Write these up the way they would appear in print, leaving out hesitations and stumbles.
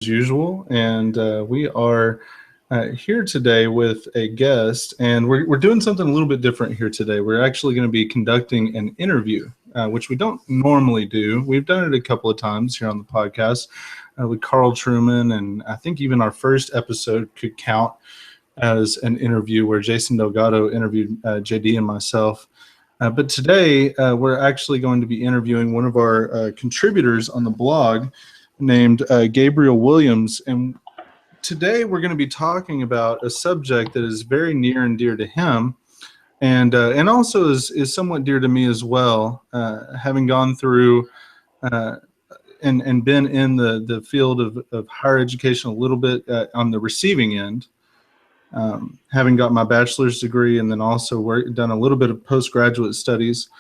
usual, and we are here today with a guest, and we're doing something a little bit different here today. We're actually going to be conducting an interview, which we don't normally do. We've done it a couple of times here on the podcast with Carl Truman, and I think even our first episode could count as an interview where Jason Delgado interviewed JD and myself. But today, we're actually going to be interviewing one of our contributors on the blog named Gabriel Williams. And today we're going to be talking about a subject that is very near and dear to him, and also is somewhat dear to me as well, having gone through and been in the field of higher education a little bit on the receiving end. Having got my bachelor's degree and then also done a little bit of postgraduate studies.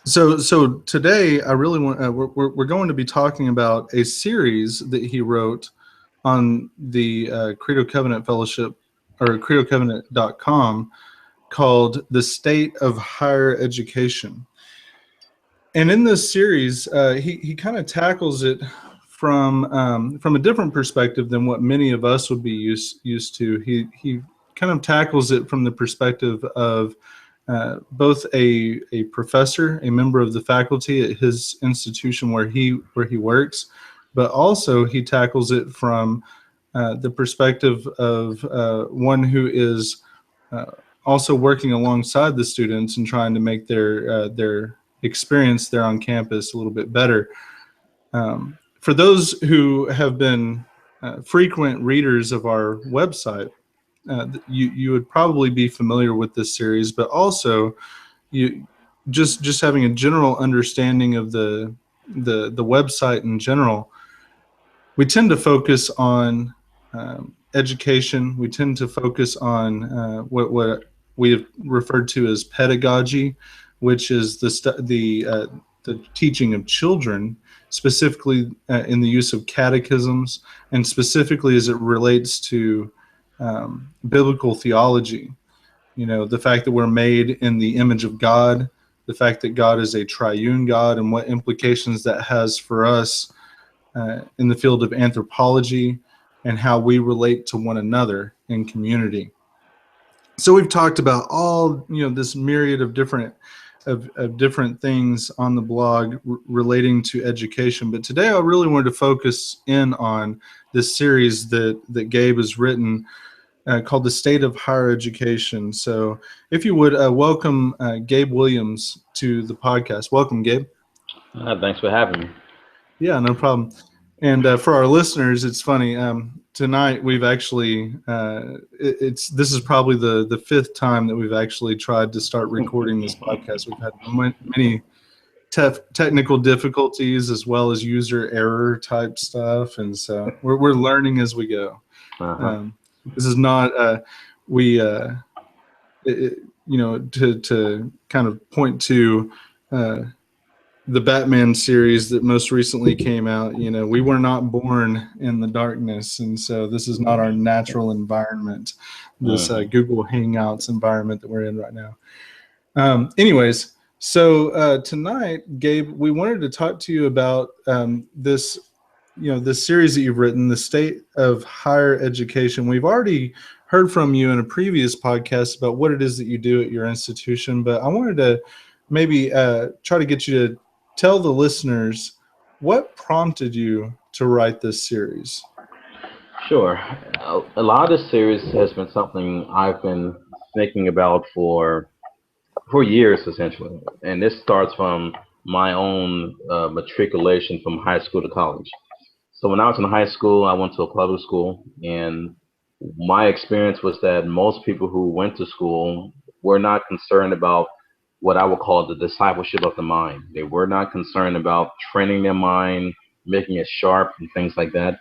So today I really want we're going to be talking about a series that he wrote on the Credo Covenant Fellowship, or credocovenant.com, called The State of Higher Education. And in this series, he kind of tackles it from a different perspective than what many of us would be used to. He kind of tackles it from the perspective of both a professor, a member of the faculty at his institution where he works, but also he tackles it from the perspective of one who is also working alongside the students and trying to make their experience there on campus a little bit better. For those who have been frequent readers of our website, you would probably be familiar with this series, but also you just having a general understanding of the website in general. We tend to focus on education. We tend to focus on what we have referred to as pedagogy, which is the teaching of children, specifically in the use of catechisms, and specifically as it relates to biblical theology. You know, the fact that we're made in the image of God, the fact that God is a triune God, and what implications that has for us in the field of anthropology and how we relate to one another in community. So we've talked about all, this myriad of different things on the blog relating to education. But today I really wanted to focus in on this series that Gabe has written called The State of Higher Education. So if you would welcome Gabe Williams to the podcast. Welcome, Gabe. Thanks for having me. Yeah, no problem. And for our listeners, it's funny. Tonight we've actually this is probably the fifth time that we've actually tried to start recording this podcast. We've had many technical difficulties as well as user error type stuff, and so we're learning as we go. This is not to kind of point to the Batman series that most recently came out. We were not born in the darkness, and so this is not our natural environment, this Google Hangouts environment that we're in right now. Anyways, so tonight, Gabe, we wanted to talk to you about this series that you've written, The State of Higher Education. We've already heard from you in a previous podcast about what it is that you do at your institution, but I wanted to maybe try to get you to tell the listeners what prompted you to write this series. Sure. A lot of this series has been something I've been thinking about for years, essentially. And this starts from my own matriculation from high school to college. So when I was in high school, I went to a public school, and my experience was that most people who went to school were not concerned about what I would call the discipleship of the mind. They were not concerned about training their mind, making it sharp, and things like that.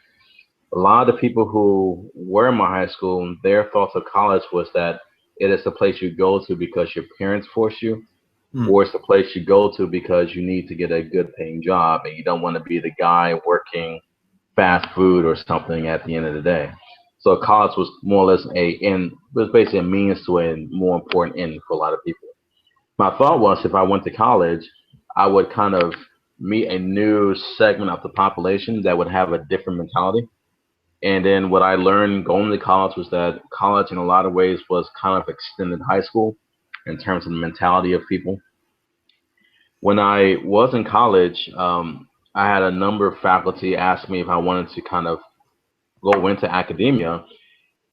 A lot of the people who were in my high school, their thoughts of college was that it is the place you go to because your parents force you, or it's the place you go to because you need to get a good paying job and you don't want to be the guy working fast food or something at the end of the day. So college was more or less basically a means to a more important end for a lot of people. My thought was if I went to college, I would kind of meet a new segment of the population that would have a different mentality. And then what I learned going to college was that college, in a lot of ways, was kind of extended high school in terms of the mentality of people. When I was in college, I had a number of faculty ask me if I wanted to kind of go into academia.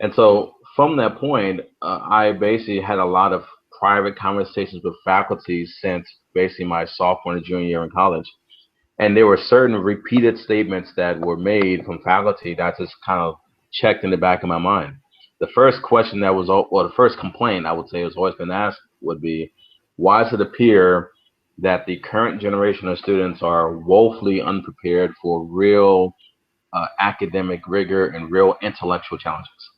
And so from that point, I basically had a lot of private conversations with faculty since basically my sophomore and junior year in college. And there were certain repeated statements that were made from faculty that just kind of checked in the back of my mind. The first question that was, or the first complaint I would say has always been asked would be, why does it appear that the current generation of students are woefully unprepared for real academic rigor and real intellectual challenges?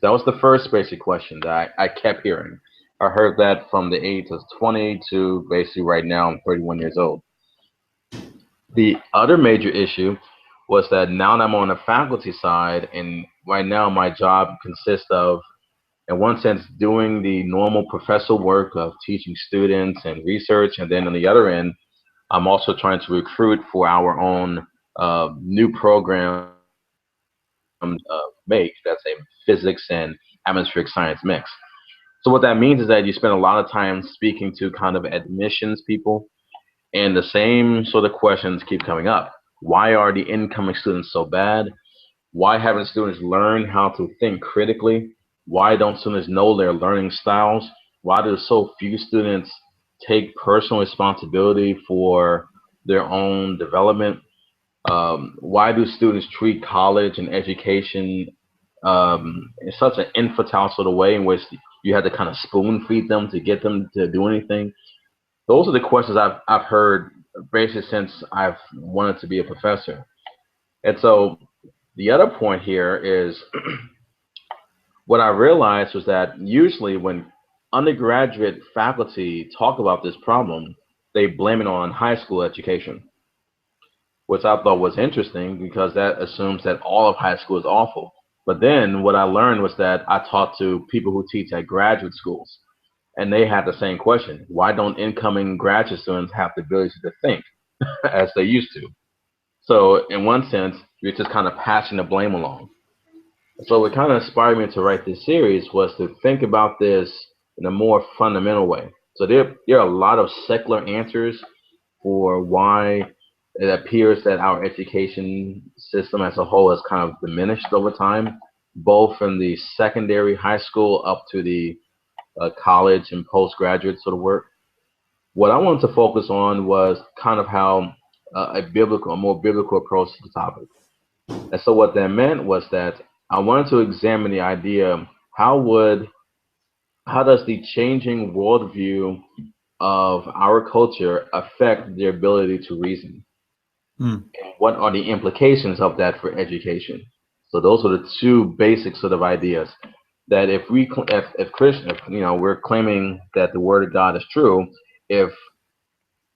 That was the first basic question that I kept hearing. I heard that from the age of 20 to basically right now, I'm 31 years old. The other major issue was that now that I'm on the faculty side, and right now my job consists of, in one sense, doing the normal professor work of teaching students and research, and then on the other end, I'm also trying to recruit for our own new program make that's a physics and atmospheric science mix. So what that means is that you spend a lot of time speaking to kind of admissions people, and the same sort of questions keep coming up. Why are the incoming students so bad? Why haven't students learned how to think critically? Why don't students know their learning styles? Why do so few students take personal responsibility for their own development? Why do students treat college and education in such an infantile sort of way in which you had to kind of spoon feed them to get them to do anything? Those are the questions I've heard basically since I've wanted to be a professor. And so the other point here is what I realized was that usually when undergraduate faculty talk about this problem, they blame it on high school education, which I thought was interesting because that assumes that all of high school is awful. But then what I learned was that I talked to people who teach at graduate schools, and they had the same question. Why don't incoming graduate students have the ability to think as they used to? So in one sense, you're just kind of passing the blame along. So what kind of inspired me to write this series was to think about this in a more fundamental way. So there are a lot of secular answers for why it appears that our education system as a whole has kind of diminished over time, both in the secondary, high school, up to the college and postgraduate sort of work. What I wanted to focus on was kind of how a more biblical approach to the topic. And so what that meant was that I wanted to examine the idea, how would how does the changing worldview of our culture affect their ability to reason? Mm. And what are the implications of that for education? So those are the two basic sort of ideas that if Christian, if, we're claiming that the word of God is true, if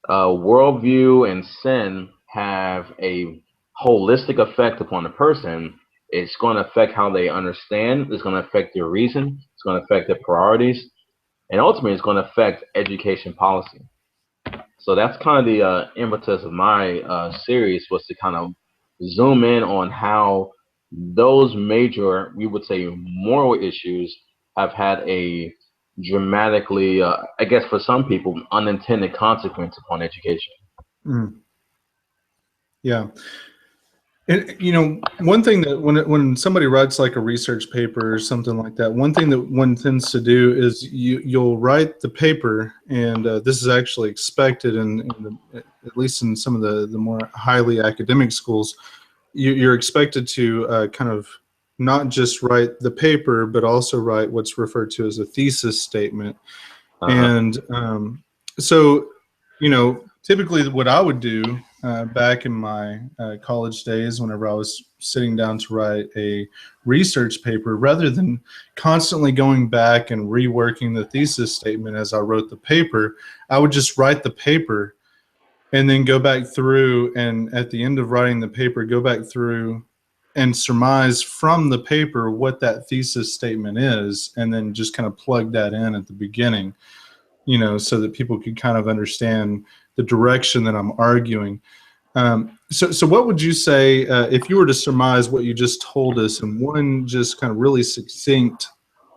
worldview and sin have a holistic effect upon the person, it's going to affect how they understand, it's going to affect their reason, it's going to affect their priorities, and ultimately it's going to affect education policy. So that's kind of the impetus of my series, was to kind of zoom in on how those major, we would say, moral issues have had a dramatically, I guess for some people, unintended consequence upon education. Mm. Yeah. And one thing that when somebody writes like a research paper or something like that, one thing that one tends to do is you'll write the paper, and this is actually expected at least in some of the more highly academic schools. You're expected to kind of not just write the paper, but also write what's referred to as a thesis statement. Uh-huh. And so, typically what I would do back in my college days, whenever I was sitting down to write a research paper, rather than constantly going back and reworking the thesis statement as I wrote the paper, I would just write the paper and then go back through, and at the end of writing the paper, go back through and surmise from the paper what that thesis statement is, and then just kind of plug that in at the beginning, so that people could kind of understand the direction that I'm arguing. So what would you say if you were to surmise what you just told us in one just kind of really succinct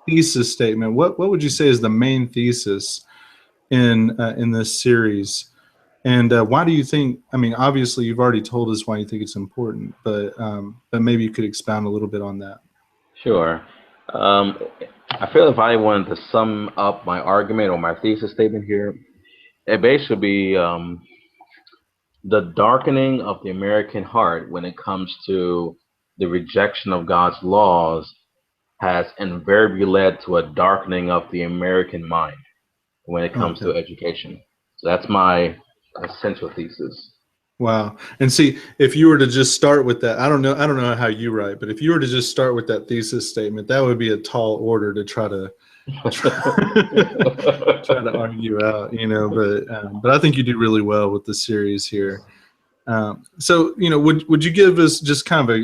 thesis statement? What would you say is the main thesis in this series? And why do you think? I mean, obviously, you've already told us why you think it's important, but maybe you could expound a little bit on that. Sure. Um, I feel if I wanted to sum up my argument or my thesis statement here, it basically be the darkening of the American heart when it comes to the rejection of God's laws has invariably led to a darkening of the American mind when it comes Okay. to education. So that's my essential thesis. Wow. And see, if you were to just start with that, I don't know how you write, but if you were to just start with that thesis statement, that would be a tall order to try, try to argue out, but I think you do really well with the series here. So, would you give us just kind of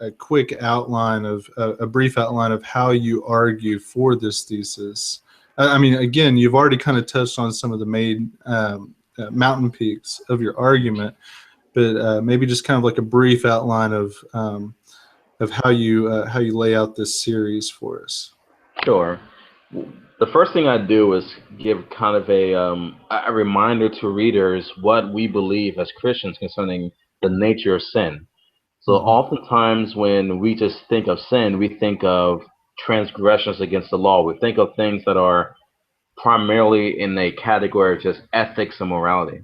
a quick outline of a brief outline of how you argue for this thesis? I mean, again, you've already kind of touched on some of the main mountain peaks of your argument, but maybe just kind of like a brief outline of how you lay out this series for us. Sure. The first thing I do is give kind of a reminder to readers what we believe as Christians concerning the nature of sin. So Mm-hmm. oftentimes when we just think of sin, we think of transgressions against the law. We think of things that are primarily in a category of just ethics and morality.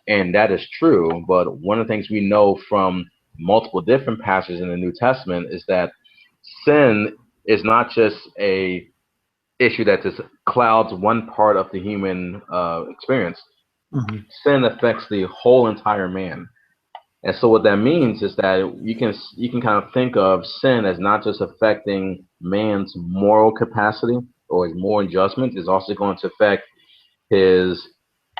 And that is true, but one of the things we know from multiple different passages in the New Testament is that sin is not just a issue that just clouds one part of the human experience. Mm-hmm. Sin affects the whole entire man. And so what that means is that you can kind of think of sin as not just affecting man's moral capacity or his moral judgment, it's also going to affect his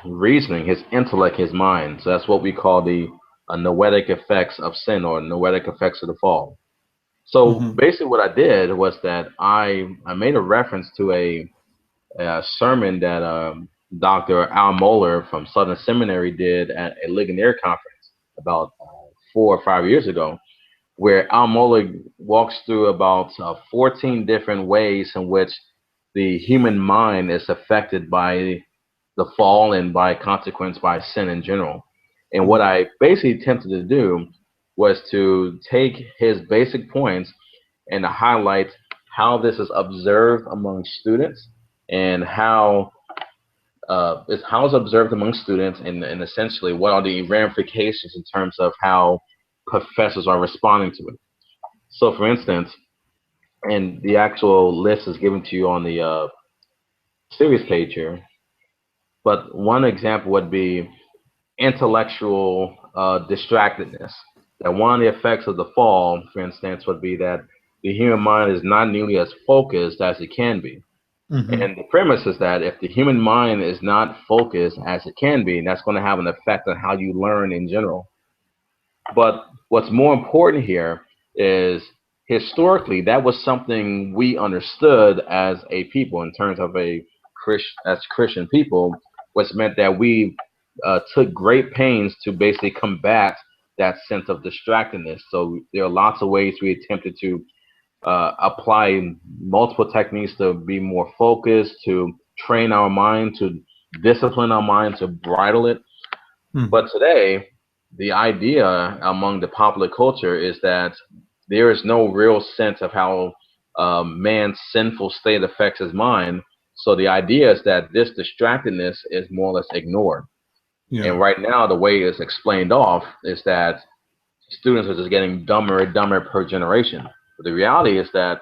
reasoning, his intellect, his mind. So that's what we call the noetic effects of sin or noetic effects of the fall. So Mm-hmm. basically what I did was that I made a reference to a sermon that Dr. Al Mohler from Southern Seminary did at a Ligonier conference about 4 or 5 years ago, where Al Mohler walks through about 14 different ways in which the human mind is affected by the fall and by consequence by sin in general. And what I basically attempted to do was to take his basic points and to highlight how this is observed among students and how it's observed among students and essentially what are the ramifications in terms of how professors are responding to it. So for instance, and the actual list is given to you on the series page here, but one example would be intellectual distractedness. That one of the effects of the fall, for instance, would be that the human mind is not nearly as focused as it can be. Mm-hmm. And the premise is that if the human mind is not focused as it can be, that's going to have an effect on how you learn in general. But what's more important here is historically that was something we understood as a people in terms of as Christian people, which meant that we took great pains to basically combat that sense of distractedness. So there are lots of ways we attempted to apply multiple techniques to be more focused, to train our mind, to discipline our mind, to bridle it. Mm-hmm. But today, the idea among the popular culture is that there is no real sense of how man's sinful state affects his mind. So the idea is that this distractedness is more or less ignored. Yeah. And right now, the way it's explained off is that students are just getting dumber and dumber per generation. But the reality is that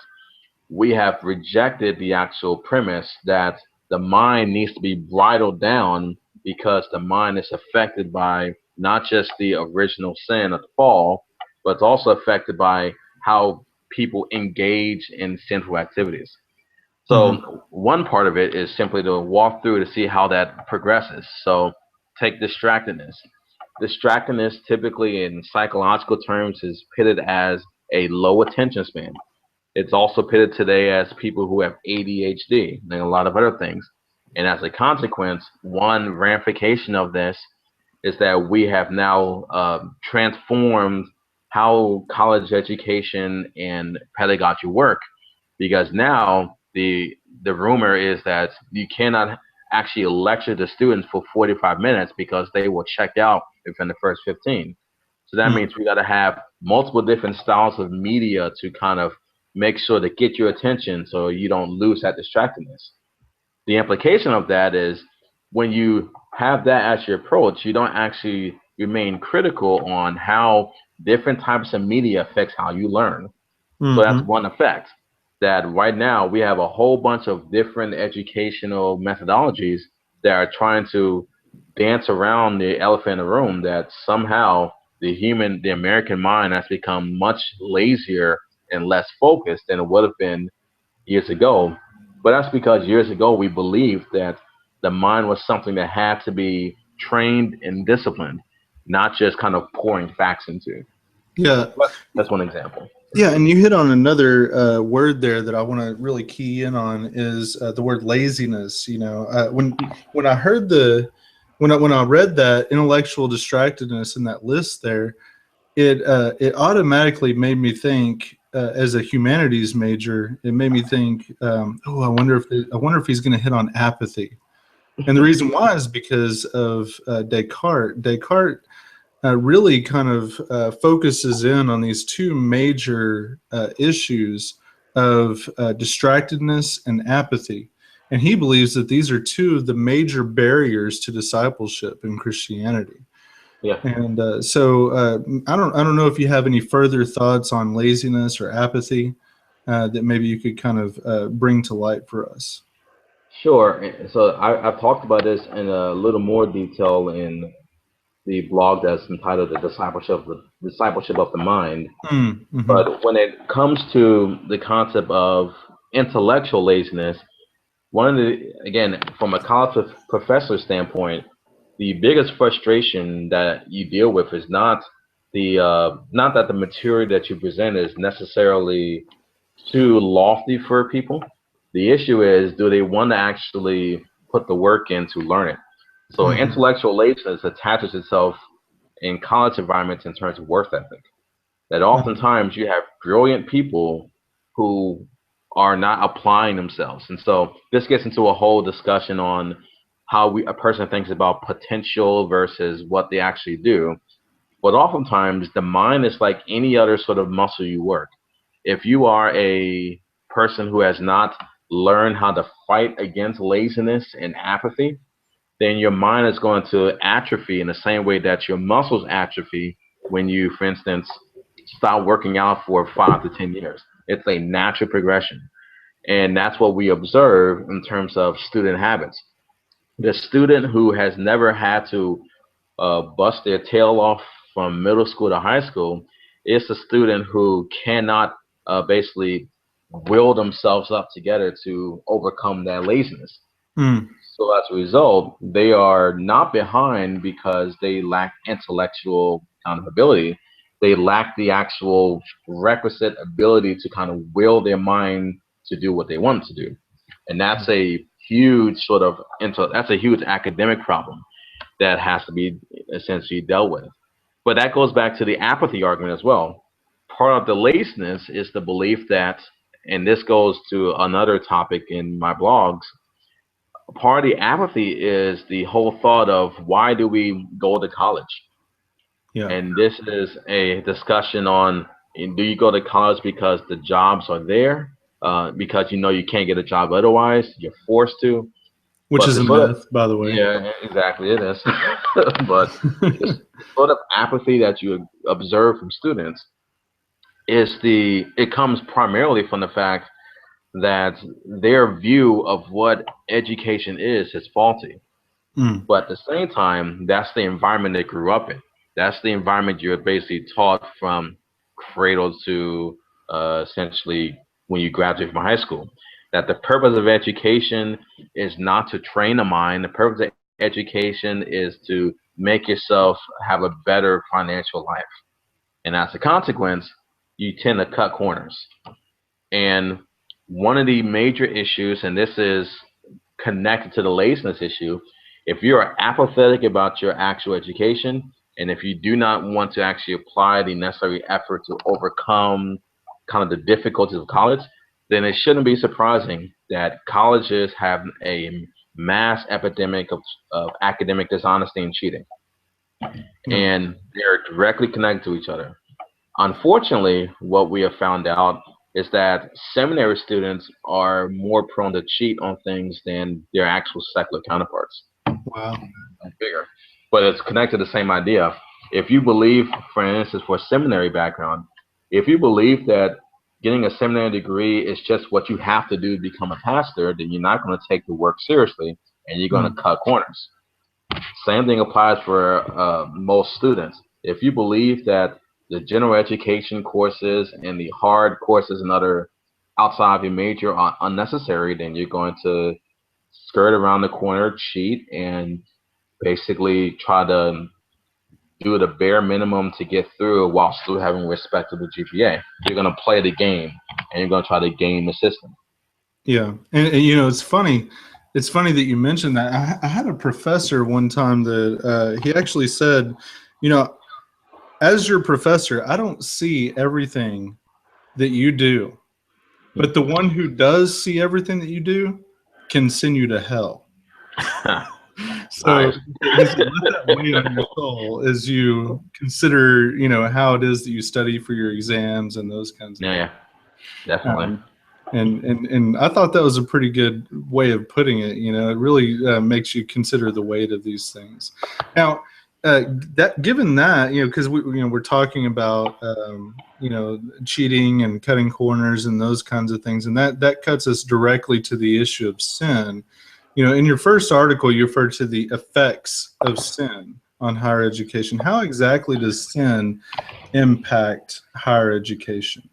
we have rejected the actual premise that the mind needs to be bridled down because the mind is affected by not just the original sin of the fall, but it's also affected by how people engage in sinful activities. Mm-hmm. So one part of it is simply to walk through to see how that progresses. So take distractedness. Distractedness typically in psychological terms is pitted as a low attention span. It's also pitted today as people who have ADHD and a lot of other things. And as a consequence, one ramification of this is that we have now transformed how college education and pedagogy work, because now the rumor is that you cannot actually lecture the students for 45 minutes because they will check out within the first 15. So that Mm. means we got to have multiple different styles of media to kind of make sure to get your attention so you don't lose that distractedness. The implication of that is when you have that as your approach, you don't actually remain critical on how different types of media affects how you learn. So that's Hmm. one effect. That right now we have a whole bunch of different educational methodologies that are trying to dance around the elephant in the room, that somehow the American mind has become much lazier and less focused than it would have been years ago. But that's because years ago we believed that the mind was something that had to be trained and disciplined, not just kind of pouring facts into. Yeah. But that's one example. Yeah, and you hit on another word there that I want to really key in on is the word laziness. When I heard when I read that intellectual distractedness in that list there, it automatically made me think as a humanities major. It made me think, oh, I wonder if he's going to hit on apathy. And the reason why is because of Descartes. Descartes really kind of focuses in on these two major issues of distractedness and apathy. And he believes that these are two of the major barriers to discipleship in Christianity. Yeah. And I don't know if you have any further thoughts on laziness or apathy that maybe you could kind of bring to light for us. Sure. So I've talked about this in a little more detail in the blog that's entitled "The Discipleship of the Mind." Mm-hmm. But when it comes to the concept of intellectual laziness, one of the again from a college professor standpoint, the biggest frustration that you deal with is not that the material that you present is necessarily too lofty for people. The issue is, do they want to actually put the work in to learn it? So Mm-hmm. intellectual laziness attaches itself in college environments in terms of work ethic. That oftentimes you have brilliant people who are not applying themselves. And so this gets into a whole discussion on how a person thinks about potential versus what they actually do. But oftentimes the mind is like any other sort of muscle you work. If you are a person who has not learned how to fight against laziness and apathy, then your mind is going to atrophy in the same way that your muscles atrophy when you, for instance, stop working out for 5 to 10 years. It's a natural progression. And that's what we observe in terms of student habits. The student who has never had to bust their tail off from middle school to high school is the student who cannot basically will themselves up together to overcome that laziness. Mm-hmm. So as a result, they are not behind because they lack intellectual accountability. They lack the actual requisite ability to kind of will their mind to do what they want to do. And that's a huge sort of that's a huge academic problem that has to be essentially dealt with. But that goes back to the apathy argument as well. Part of the laziness is the belief that, and this goes to another topic in my blogs, part of the apathy is the whole thought of why do we go to college? Yeah. And this is a discussion on, do you go to college because the jobs are there, because you know you can't get a job otherwise, you're forced to. Which But is the a sort of, myth, by the way. yeah, exactly, it is. But the sort of apathy that you observe from students it comes primarily from the fact that their view of what education is faulty. Mm. But at the same time, that's the environment they grew up in. That's the environment you're basically taught from cradle to essentially when you graduate from high school. That the purpose of education is not to train a mind. The purpose of education is to make yourself have a better financial life. And as a consequence, you tend to cut corners. And one of the major issues, and this is connected to the laziness issue, If you are apathetic about your actual education, and if you do not want to actually apply the necessary effort to overcome kind of the difficulties of college, then it shouldn't be surprising that colleges have a mass epidemic of academic dishonesty and cheating, Yeah. and they're directly connected to each other. Unfortunately, what we have found out is that seminary students are more prone to cheat on things than their actual secular counterparts. Wow. Bigger, but it's connected to the same idea. If you believe, for instance, for a seminary background, if you believe that getting a seminary degree is just what you have to do to become a pastor, then you're not going to take the work seriously and you're going Mm. to cut corners. Same thing applies for most students. If you believe that the general education courses and the hard courses and other outside of your major are unnecessary, then you're going to skirt around the corner, cheat, and basically try to do the bare minimum to get through while still having respectable GPA. You're going to play the game and you're going to try to game the system. Yeah, and it's funny. It's funny that you mentioned that. I had a professor one time that he actually said, you know, as your professor, I don't see everything that you do, but the one who does see everything that you do can send you to hell. So Nice. he said, let that weigh on your soul as you consider, how it is that you study for your exams and those kinds of Yeah, things. yeah, definitely. Um, and I thought that was a pretty good way of putting it. It really makes you consider the weight of these things. Now, that given that, because we're talking about cheating and cutting corners and those kinds of things, and that cuts us directly to the issue of sin. In your first article, you referred to the effects of sin on higher education. How exactly does sin impact higher education?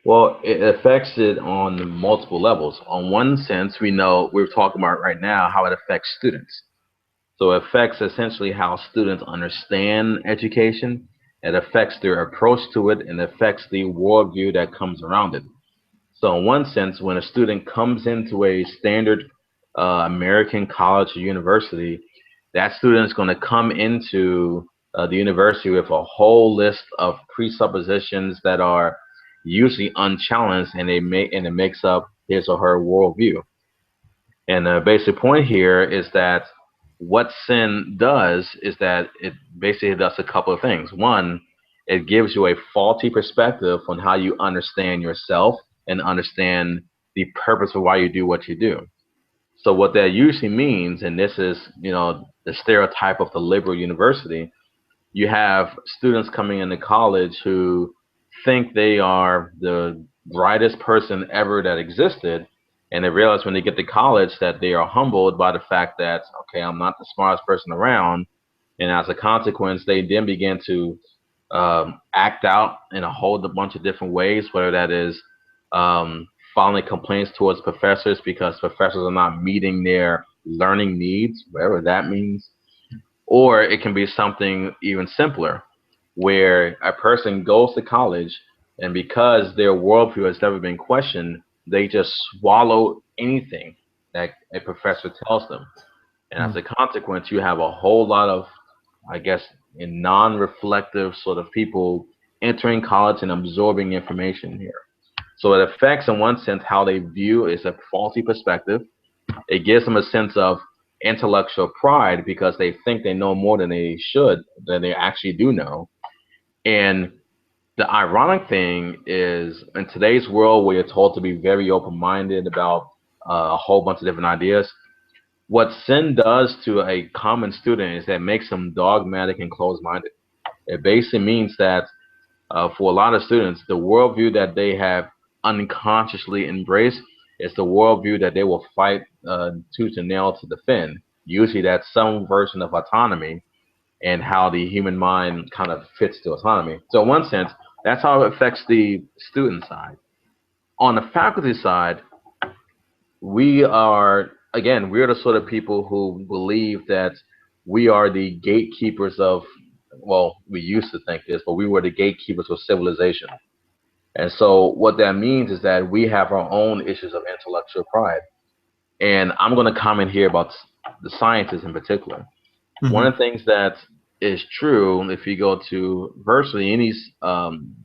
Well, it affects it on multiple levels. On one sense, we know we're talking about right now how it affects students. So it affects essentially how students understand education. It affects their approach to it and affects the worldview that comes around it. So in one sense, when a student comes into a standard American college or university, that student is going to come into the university with a whole list of presuppositions that are usually unchallenged, and it makes up his or her worldview. And the basic point here is that what sin does is that it basically does a couple of things. One, it gives you a faulty perspective on how you understand yourself and understand the purpose of why you do what you do. So what that usually means, and this is, the stereotype of the liberal university, you have students coming into college who think they are the brightest person ever that existed, and they realize when they get to college that they are humbled by the fact that, okay, I'm not the smartest person around, and as a consequence they then begin to act out in a whole bunch of different ways, whether that is filing complaints towards professors because professors are not meeting their learning needs, whatever that means. Or it can be something even simpler, where a person goes to college and because their worldview has never been questioned, they just swallow anything that a professor tells them. And as Mm. a consequence, you have a whole lot of, I guess, in non-reflective sort of people entering college and absorbing information here. So it affects, in one sense, how they view is a faulty perspective. It gives them a sense of intellectual pride because they think they know more than they should, than they actually do know. And the ironic thing is, in today's world where you're told to be very open-minded about a whole bunch of different ideas, what sin does to a common student is that it makes them dogmatic and closed-minded. It basically means that for a lot of students, the worldview that they have unconsciously embraced is the worldview that they will fight tooth and nail to defend. Usually, that's some version of autonomy and how the human mind kind of fits to autonomy. So, in one sense, that's how it affects the student side. On the faculty side, we are, again, we're the sort of people who believe that we are the gatekeepers of, well, we used to think this, but we were the gatekeepers of civilization. And so what that means is that we have our own issues of intellectual pride. And I'm going to comment here about the sciences in particular. One Hmm. of the things that is true, if you go to virtually any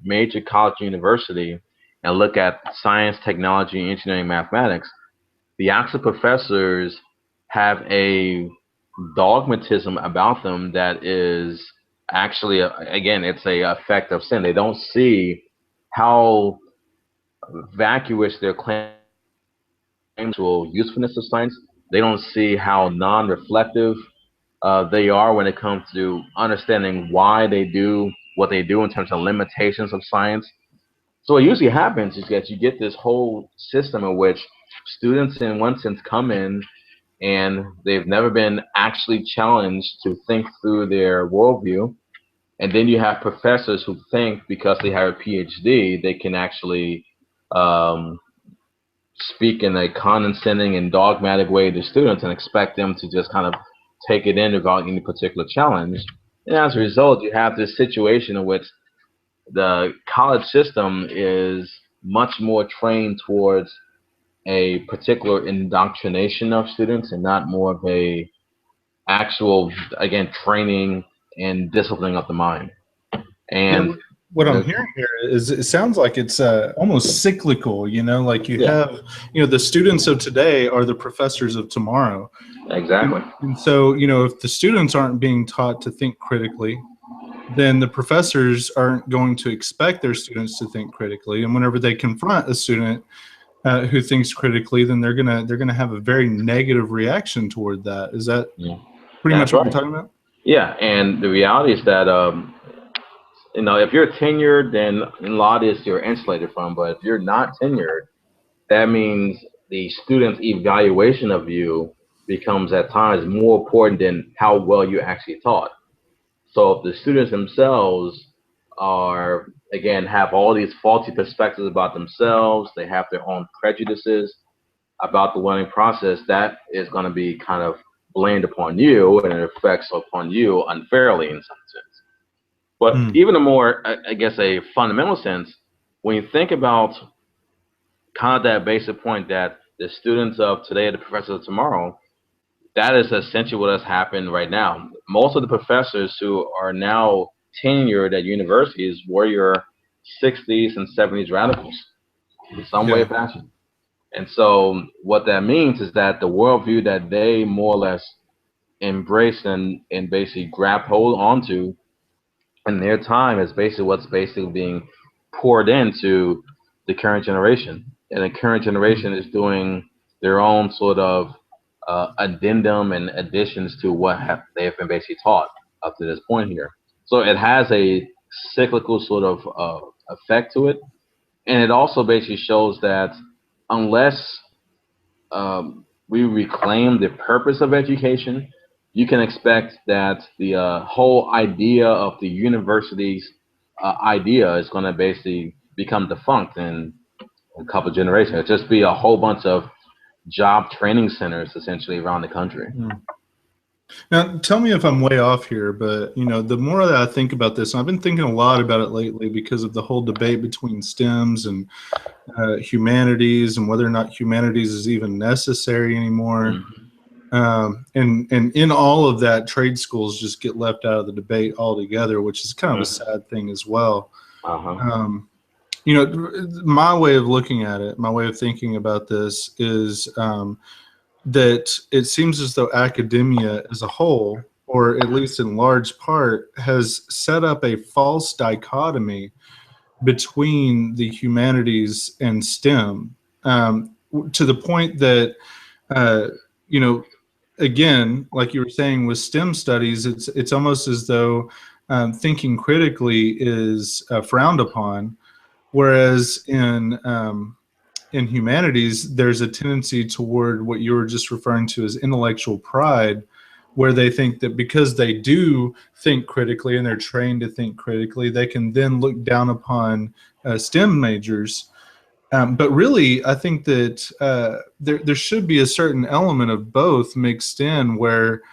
major college university and look at science, technology, engineering, mathematics, the actual professors have a dogmatism about them that is actually, again, it's a effect of sin. They don't see how vacuous their claims to usefulness of science. They don't see how non-reflective they are when it comes to understanding why they do what they do in terms of limitations of science. So what usually happens is that you get this whole system in which students, in one sense, come in and they've never been actually challenged to think through their worldview. And then you have professors who think because they have a PhD, they can actually um, speak in a condescending and dogmatic way to students and expect them to just kind of take it in without any particular challenge. And as a result, you have this situation in which the college system is much more trained towards a particular indoctrination of students and not more of a actual, again, training and disciplining of the mind. Yeah, And what I'm the, hearing here is it sounds like it's almost cyclical. Like you yeah, have, the students of today are the professors of tomorrow. exactly. And so, if the students aren't being taught to think critically, then the professors aren't going to expect their students to think critically. And whenever they confront a student who thinks critically, then they're gonna have a very negative reaction toward that. Is that Yeah, pretty much that's what you're right. talking about? Yeah, and the reality is that if you're tenured, then a lot is you're insulated from. But if you're not tenured, that means the student's evaluation of you becomes at times more important than how well you actually taught. So if the students themselves are, again, have all these faulty perspectives about themselves, they have their own prejudices about the learning process, that is going to be kind of blamed upon you and it affects upon you unfairly in some sense. But Hmm. even a more, I guess, a fundamental sense, when you think about kind of that basic point that the students of today are the professors of tomorrow, that is essentially what has happened right now. Most of the professors who are now tenured at universities were your 60s and 70s radicals in some way or Yeah. fashion. And so what that means is that the worldview that they more or less embrace and basically grab hold onto in their time is basically what's basically being poured into the current generation. And the current Hmm. generation is doing their own sort of addendum and additions to what they have been basically taught up to this point here. So it has a cyclical sort of effect to it. And it also basically shows that unless we reclaim the purpose of education, you can expect that the whole idea of the university's idea is going to basically become defunct in a couple of generations. It'll just be a whole bunch of job training centers essentially around the country. Hmm. Now, tell me if I'm way off here, but the more that I think about this, and I've been thinking a lot about it lately because of the whole debate between STEMs and humanities, and whether or not humanities is even necessary anymore. Mm-hmm. And in all of that, trade schools just get left out of the debate altogether, which is kind of a Mm-hmm. sad thing as well. Uh-huh. Um, my way of looking at it, my way of thinking about this is that it seems as though academia as a whole, or at least in large part, has set up a false dichotomy between the humanities and STEM, to the point that, uh, you know, again, like you were saying with STEM studies, it's almost as though thinking critically is frowned upon, whereas in humanities, there's a tendency toward what you were just referring to as intellectual pride, where they think that because they do think critically and they're trained to think critically, they can then look down upon STEM majors. But really, I think that there should be a certain element of both mixed in, where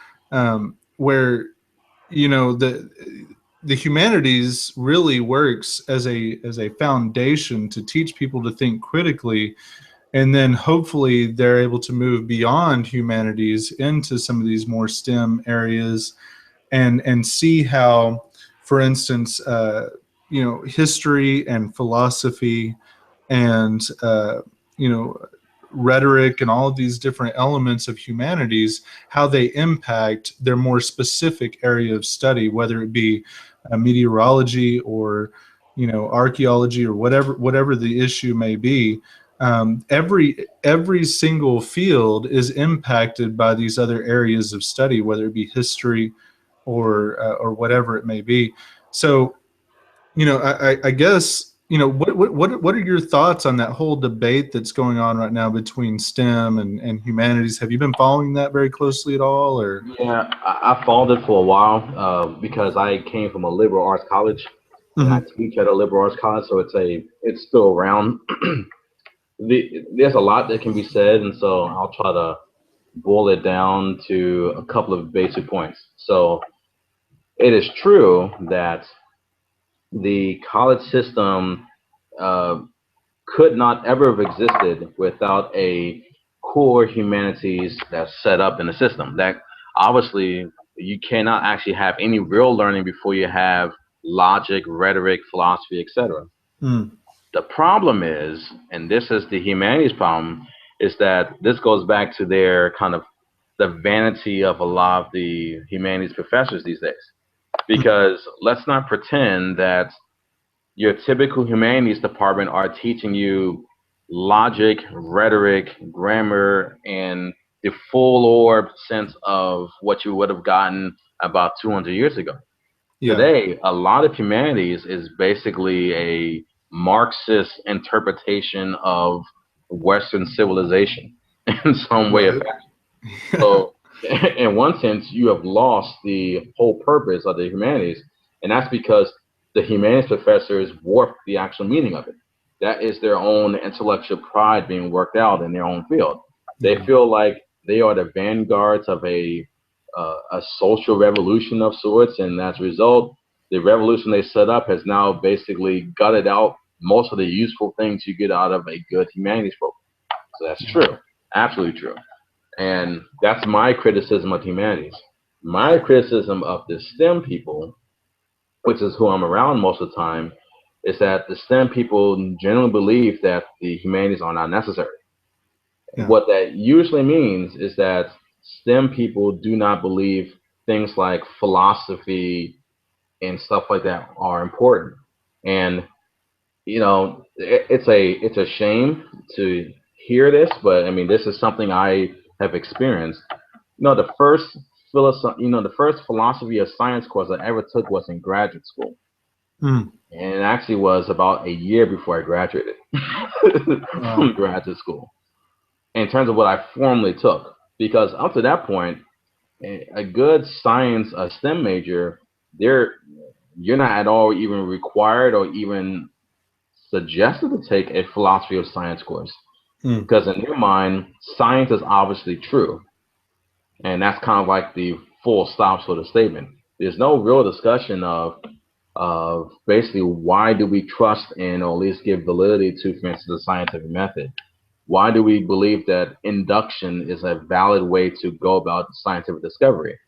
the humanities really works as a foundation to teach people to think critically, and then hopefully they're able to move beyond humanities into some of these more STEM areas, and see how, for instance, history and philosophy and rhetoric and all of these different elements of humanities, how they impact their more specific area of study, whether it be meteorology or archaeology or whatever the issue may be. Every single field is impacted by these other areas of study, whether it be history or whatever it may be. So, I guess, what are your thoughts on that whole debate that's going on right now between STEM and humanities? Have you been following that very closely at all, or? Yeah, I followed it for a while because I came from a liberal arts college, and I Mhm. teach at a liberal arts college, so it's still around. There's a lot that can be said, and so I'll try to boil it down to a couple of basic points. So it is true that the college system uh, could not ever have existed without a core humanities that's set up in the system. That obviously you cannot actually have any real learning before you have logic, rhetoric, philosophy, etc. Mm. The problem is, and this is the humanities problem, is that this goes back to their kind of the vanity of a lot of the humanities professors these days. Because let's not pretend that your typical humanities department are teaching you logic, rhetoric, grammar, and the full orb sense of what you would have gotten about 200 years ago. Yeah. Today, a lot of humanities is basically a Marxist interpretation of Western civilization in some way or Right. fashion. So, in one sense, you have lost the whole purpose of the humanities, and that's because the humanities professors warp the actual meaning of it. That is their own intellectual pride being worked out in their own field. They Yeah. feel like they are the vanguards of a social revolution of sorts, and as a result, the revolution they set up has now basically gutted out most of the useful things you get out of a good humanities program. So that's Yeah. true, absolutely true. And that's my criticism of humanities. My criticism of the STEM people, which is who I'm around most of the time, is that the STEM people generally believe that the humanities are not necessary. Yeah. What that usually means is that STEM people do not believe things like philosophy and stuff like that are important. And it's a shame to hear this, but I mean, this is something I have experienced. The first the first philosophy of science course I ever took was in graduate school, Mm. and it actually was about a year before I graduated Wow. from graduate school. In terms of what I formally took, because up to that point, a good science STEM major, there you're not at all even required or even suggested to take a philosophy of science course, Mm. because in their mind, science is obviously true. And that's kind of like the full stop sort of statement. There's no real discussion of basically why do we trust in or at least give validity to, for instance, the scientific method. Why do we believe that induction is a valid way to go about scientific discovery?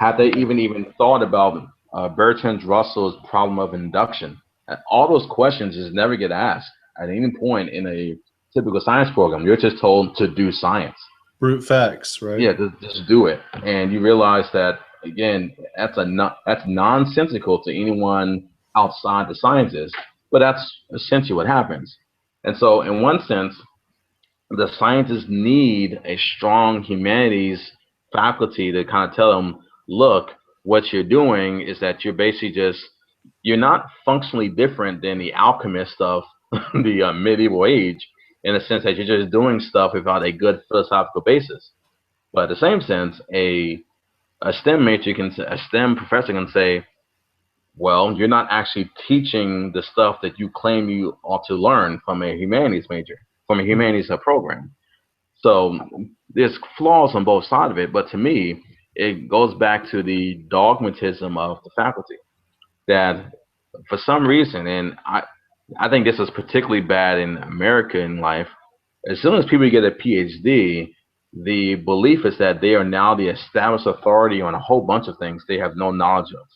Have they even thought about Bertrand Russell's problem of induction? All those questions just never get asked at any point in a typical science program. You're just told to do science. Brute facts, right? Yeah, just do it, and you realize that again, that's nonsensical to anyone outside the sciences, but that's essentially what happens. And so, in one sense, the scientists need a strong humanities faculty to kind of tell them, look, what you're doing is that you're not functionally different than the alchemist of the medieval age, in the sense that you're just doing stuff without a good philosophical basis. But at the same sense, a STEM major a STEM professor can say, well, you're not actually teaching the stuff that you claim you ought to learn from a humanities major, from a Mm. humanities program. So there's flaws on both sides of it, but to me, it goes back to the dogmatism of the faculty that for some reason, and I think this is particularly bad in American life, As soon as people get a PhD, the belief is that they are now the established authority on a whole bunch of things they have no knowledge of.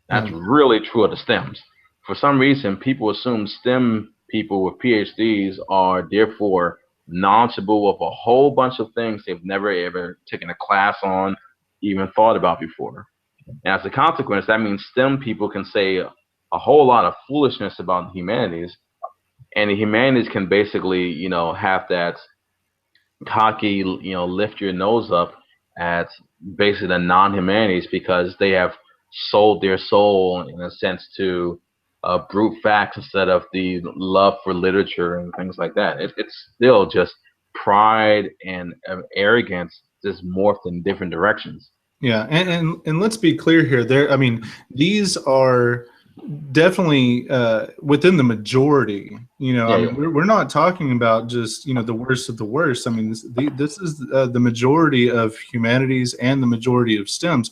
That's Yeah. really true of the STEMs. For some reason, people assume STEM people with PhDs are therefore knowledgeable of a whole bunch of things they've never ever taken a class on, even thought about before. And as a consequence, that means STEM people can say a whole lot of foolishness about the humanities, and the humanities can basically, have that cocky, lift your nose up at basically the non-humanities because they have sold their soul in a sense to brute facts instead of the love for literature and things like that. It's still just pride and arrogance just morphed in different directions. Yeah, and let's be clear here. I mean, these are definitely within the majority. I Yeah, mean, yeah, we're not talking about just the worst of the worst. I mean, this is the majority of humanities and the majority of STEMs,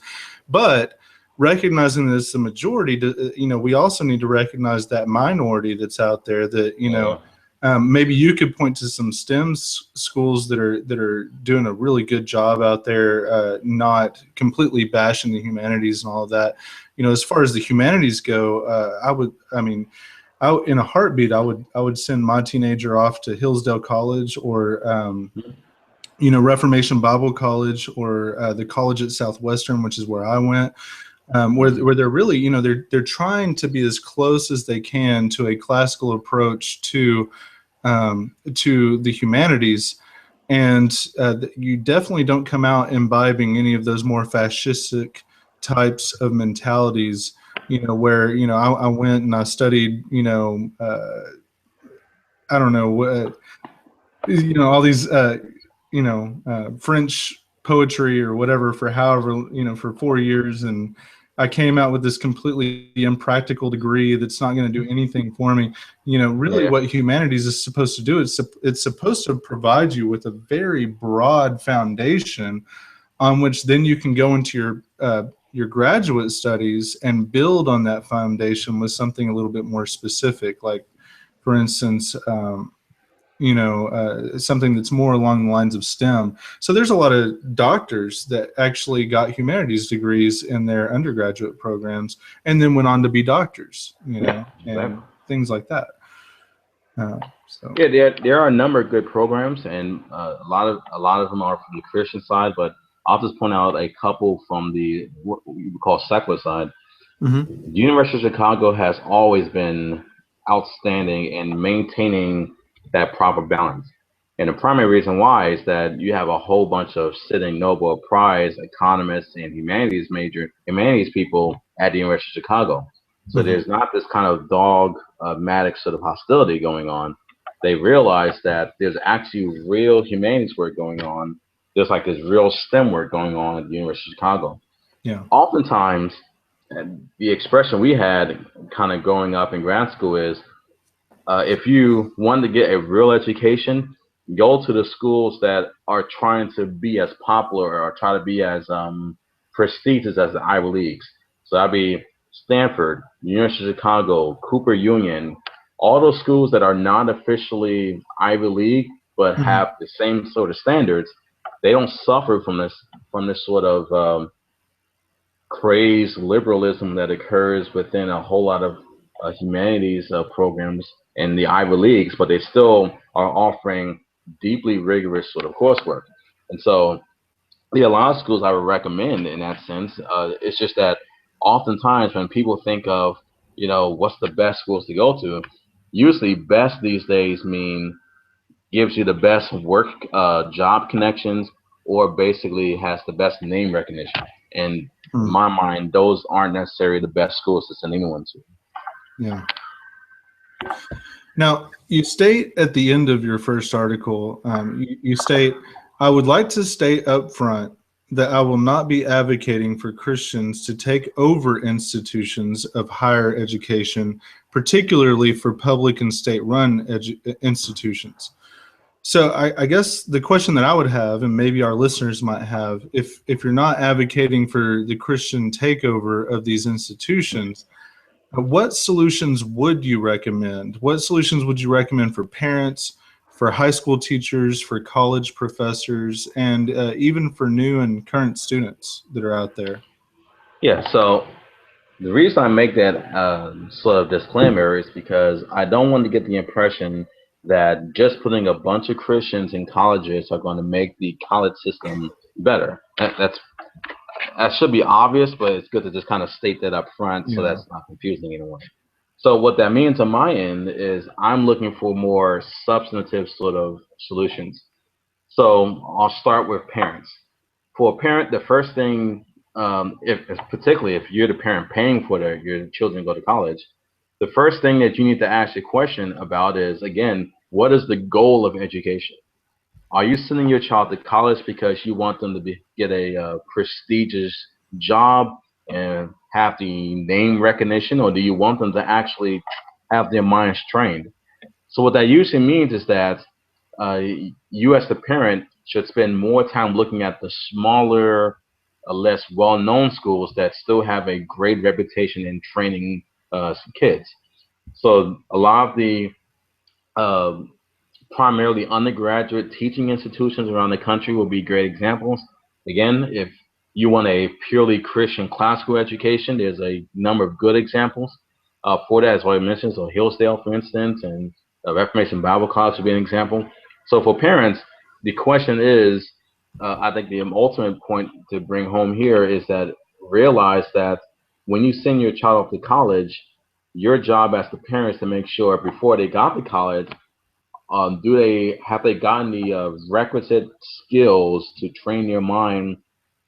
but recognizing that it's the majority, we also need to recognize that minority that's out there that yeah. maybe you could point to some STEM schools that are doing a really good job out there, not completely bashing the humanities and all of that. As far as the humanities go, in a heartbeat, I would send my teenager off to Hillsdale College or Reformation Bible College or the college at Southwestern, which is where I went. Where they're really, they're trying to be as close as they can to a classical approach to the humanities, and you definitely don't come out imbibing any of those more fascistic types of mentalities. Where I went and I studied, I don't know what, all these French poetry or whatever for however for 4 years, and I came out with this completely impractical degree that's not going to do anything for me. Really, Yeah. what humanities is supposed to do is it's supposed to provide you with a very broad foundation on which then you can go into your graduate studies and build on that foundation with something a little bit more specific, like for instance something that's more along the lines of STEM. So there's a lot of doctors that actually got humanities degrees in their undergraduate programs and then went on to be doctors, Yeah, and exactly. things like that. So Yeah, there are a number of good programs, and a lot of them are from the Christian side. But I'll just point out a couple from the what we would call secular side. mhm. The University of Chicago has always been outstanding in maintaining that proper balance. And the primary reason why is that you have a whole bunch of sitting Nobel Prize economists and humanities people at the University of Chicago. So Mhm. there's not this kind of dogmatic sort of hostility going on. They realize that there's actually real humanities work going on, just like there's real STEM work going on at the University of Chicago. Yeah. Oftentimes, the expression we had kind of growing up in grad school is if you want to get a real education, go to the schools that are trying to be as popular or try to be as prestigious as the Ivy Leagues. So that'd be Stanford, University of Chicago, Cooper Union, all those schools that are not officially Ivy League but Mhm. have the same sort of standards. They don't suffer from this sort of crazed liberalism that occurs within a whole lot of humanities programs in the Ivy Leagues, but they still are offering deeply rigorous sort of coursework. And so, yeah, a lot of schools I would recommend in that sense. It's just that oftentimes when people think of, what's the best schools to go to, usually best these days mean gives you the best work job connections or basically has the best name recognition. And in Mhm. my mind, those aren't necessarily the best schools to send anyone to. Yeah. Now, you state at the end of your first article, you state, I would like to state up front that I will not be advocating for Christians to take over institutions of higher education, particularly for public and state-run institutions. So I guess the question that I would have, and maybe our listeners might have, if you're not advocating for the Christian takeover of these institutions, what solutions would you recommend? What solutions would you recommend for parents, for high school teachers, for college professors, and even for new and current students that are out there? Yeah. So the reason I make that sort of disclaimer is because I don't want to get the impression that just putting a bunch of Christians in colleges are going to make the college system better. That should be obvious, but it's good to just kind of state that up front so Yeah. that's not confusing anyone. So what that means on my end is I'm looking for more substantive sort of solutions. So I'll start with parents. For a parent, the first thing, particularly if you're the parent paying for your children to go to college, the first thing that you need to ask a question about is, again, what is the goal of education? Are you sending your child to college because you want them to get a prestigious job and have the name recognition, or do you want them to actually have their minds trained? So what that usually means is that uh, you as the parent should spend more time looking at the smaller, less well-known schools that still have a great reputation in training kids. So a lot of the uh, primarily undergraduate teaching institutions around the country will be great examples. Again, if you want a purely Christian classical education, there's a number of good examples for that, as I mentioned. So Hillsdale, for instance, and Reformation Bible College would be an example. So for parents, the question is, I think the ultimate point to bring home here is that realize that when you send your child off to college, your job as the parents to make sure before they got to college do they have they gotten the requisite skills to train their mind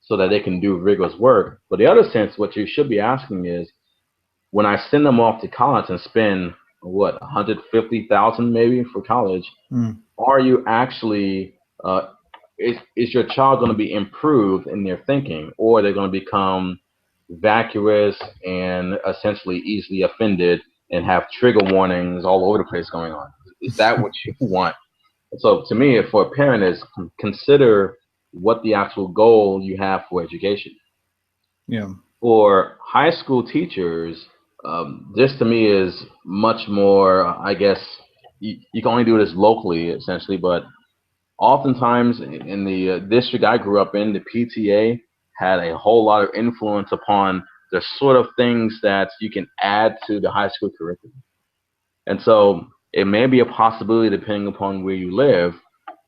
so that they can do rigorous work? But the other sense, what you should be asking is, when I send them off to college and spend what 150,000 maybe for college, Mm. are you actually is your child going to be improved in their thinking, or are they going to become vacuous and essentially easily offended and have trigger warnings all over the place going on? Is that what you want? So to me, for a parent, is consider what the actual goal you have for education. Yeah. For high school teachers, this to me is much more. I guess you can only do this locally, essentially, but oftentimes in the district I grew up in, the PTA had a whole lot of influence upon the sort of things that you can add to the high school curriculum. And so it may be a possibility, depending upon where you live,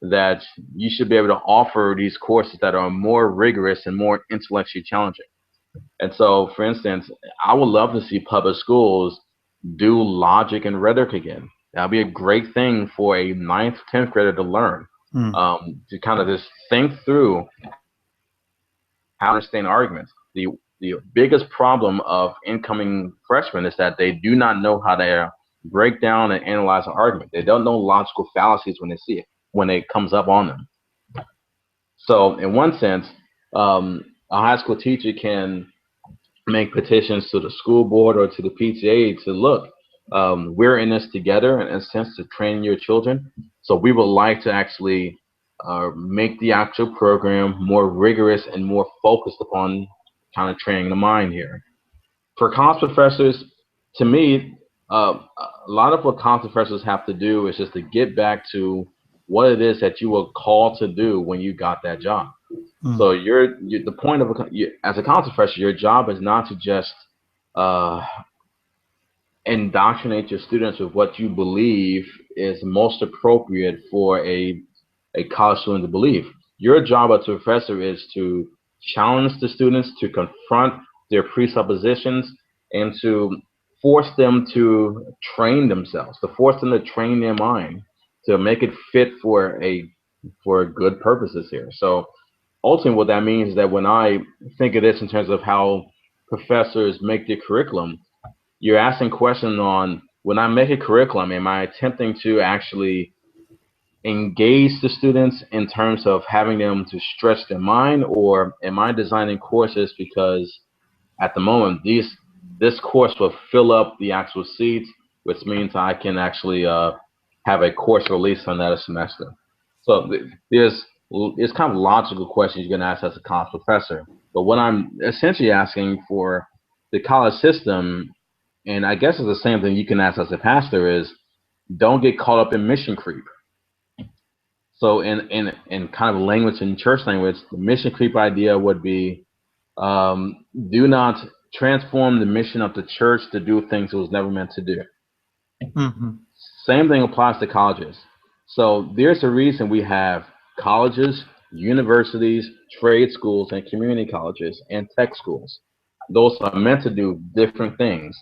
that you should be able to offer these courses that are more rigorous and more intellectually challenging. And so, for instance, I would love to see public schools do logic and rhetoric again. That'd be a great thing for a ninth, 10th grader to learn, Mm. to kind of just think through how to understand arguments. The biggest problem of incoming freshmen is that they do not know how to break down and analyze an argument. They don't know logical fallacies when they see it, when it comes up on them. So, in one sense, a high school teacher can make petitions to the school board or to the PTA to look. We're in this together in a sense to train your children. So we would like to actually make the actual program more rigorous and more focused upon kind of training the mind here. For college professors, to me, a lot of what college professors have to do is just to get back to what it is that you were called to do when you got that job. Mm. So the point of as a college professor, your job is not to just uh, indoctrinate your students with what you believe is most appropriate for a college student to believe. Your job as a professor is to challenge the students, to confront their presuppositions, and to force them to train themselves, to force them to train their mind, to make it fit for good purposes here. So ultimately, what that means is that when I think of this in terms of how professors make their curriculum, you're asking questions on, when I make a curriculum, am I attempting to actually engage the students in terms of having them to stretch their mind, or am I designing courses because at the moment this course will fill up the actual seats, which means I can actually have a course release on that semester. So there's kind of logical questions you can ask as a college professor. But what I'm essentially asking for the college system, and I guess it's the same thing you can ask as a pastor, is don't get caught up in mission creep. So in kind of language, in church language, the mission creep idea would be, do not transform the mission of the church to do things it was never meant to do. Hmm. Same thing applies to colleges. So there's a reason we have colleges, universities, trade schools, and community colleges and tech schools. Those are meant to do different things.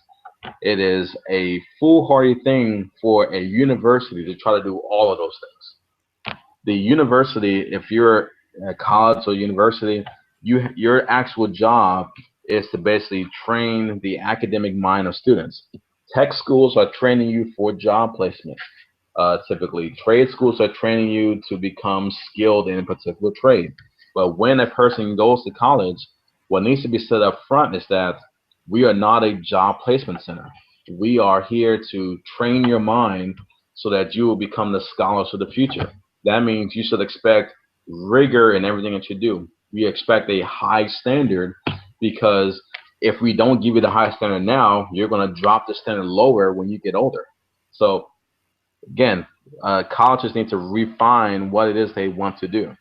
It is a foolhardy thing for a university to try to do all of those things. The university, if you're at college or university, your actual job is to basically train the academic mind of students. Tech schools are training you for job placement. Typically, trade schools are training you to become skilled in a particular trade. But when a person goes to college, what needs to be said up front is that we are not a job placement center. We are here to train your mind so that you will become the scholars of the future. That means you should expect rigor in everything that you do. We expect a high standard because if we don't give you the high standard now, you're going to drop the standard lower when you get older. So again, colleges need to refine what it is they want to do.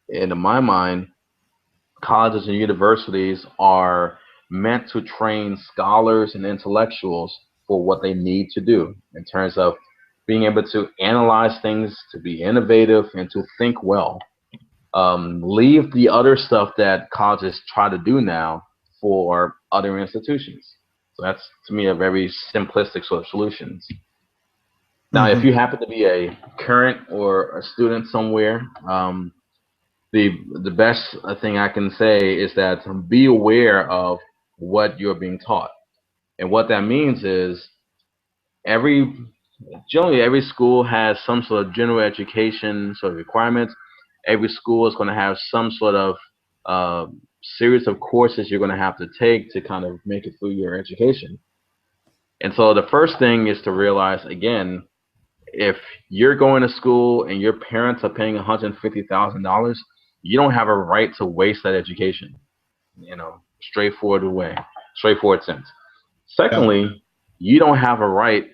And in my mind, colleges and universities are meant to train scholars and intellectuals for what they need to do in terms of being able to analyze things, to be innovative, and to think well. Leave the other stuff that colleges try to do now for other institutions. So that's to me a very simplistic sort of solution. Now, if Hmm. you happen to be a current or a student somewhere, the the best thing I can say is that be aware of what you're being taught, and what that means is every generally every school has some sort of general education sort of requirements. Every school is going to have some sort of uh, series of courses you're going to have to take to kind of make it through your education. And so the first thing is to realize again, if you're going to school and your parents are paying $150,000, you don't have a right to waste that education. Straightforward way, straightforward sense. Yeah. Secondly, you don't have a right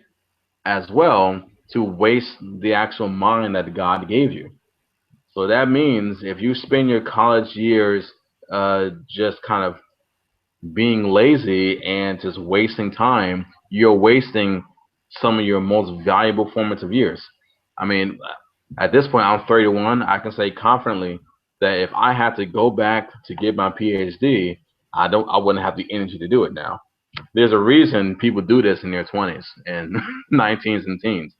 as well to waste the actual mind that God gave you. So that means if you spend your college years just kind of being lazy and just wasting time, you're wasting some of your most valuable formative years. I mean, at this point, I'm 31. I can say confidently that if I had to go back to get my PhD, I wouldn't have the energy to do it now. There's a reason people do this in their 20s and 19s and teens,